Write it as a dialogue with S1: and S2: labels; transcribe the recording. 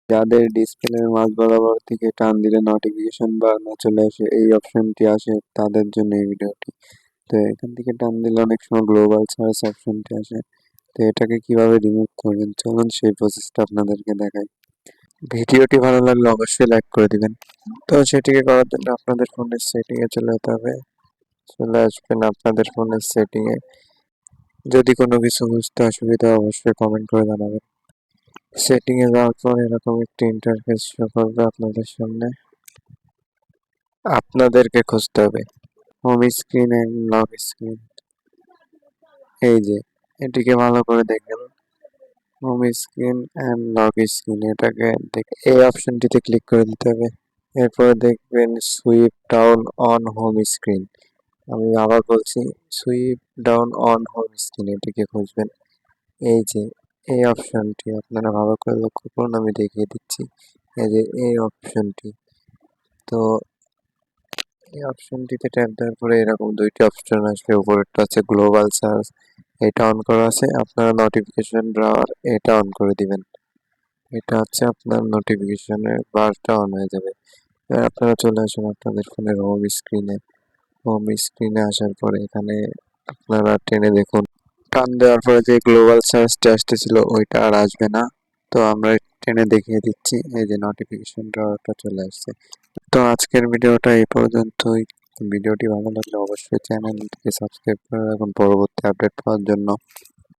S1: যাদের ডিসপ্লের মাঝ বরাবর থেকে টান দিলে নোটিফিকেশন বার্ন চলে আসে, এই অপশনটি আসে তাদের জন্য এই ভিডিওটি। তো এখান থেকে টান দিলে অনেক সময় গ্লোবাল সার্চ অপশনটি আসে। তো এটাকে কিভাবে রিমুভ করবেন চলুন সেই প্রসেসটা আপনাদেরকে দেখাই। ভিডিওটি ভালো লাগলে অবশ্যই লাইক করে দিবেন। তো সেটিকে করার জন্য আপনাদের ফোনের সেটিংয়ে চলে যেতে হবে। চলে আসবেন আপনাদের ফোনের সেটিংয়ে। যদি কোনো কিছু বুঝতে অসুবিধা হয় অবশ্যই কমেন্ট করে জানাবেন। সেটিংয়ে যাওয়ার পর এরকম একটি ইন্টারফেস শো করবে আপনাদের সামনে। আপনাদেরকে খুঁজতে হবে home screen and lock screen. এই যে এটিকে ভালো করে দেখবেন, home screen and lock screen, এটাকে এই অপশনটিতে ক্লিক করে দিতে হবে। এরপর দেখবেন swipe down on home screen. আমি আবার বলছি, swipe down on home screen, এটিকে খুঁজবেন। এই যে এই অপশনটি আপনারা ভালো করে লক্ষ্য করুন, আমি দেখিয়ে দিচ্ছি। এই যে এই অপশনটি, তো এই অপশনটিতে ট্যাপ দেওয়ার পরে এরকম দুইটি অপশন আসবে। উপরেরটা আছে গ্লোবাল সার্চ, এটা অন করা আছে। আপনারা নোটিফিকেশন ব্রাউজার এটা অন করে দিবেন। এটা হচ্ছে আপনার নোটিফিকেশনের বারটা অন হয়ে যাবে। এবার আপনারা চলে আসুন আপনাদের ফোনের হোম স্ক্রিনে। হোম স্ক্রিনে আসার পরে এখানে আপনারা টেনে দেখুন, টান দেওয়ার পরে যে গ্লোবাল সার্চটা আসতেছিল ওইটা আর আসবে না। তো আমরা টেনে দেখিয়ে দিচ্ছি, এই যে নোটিফিকেশন ব্রাউজারটা চলে আসছে। তো আজকের ভিডিওটা এই পর্যন্তই। ভিডিওটি ভালো লাগলে অবশ্যই চ্যানেলটিকে সাবস্ক্রাইব করে রাখুন পরবর্তী আপডেট পাওয়ার জন্য।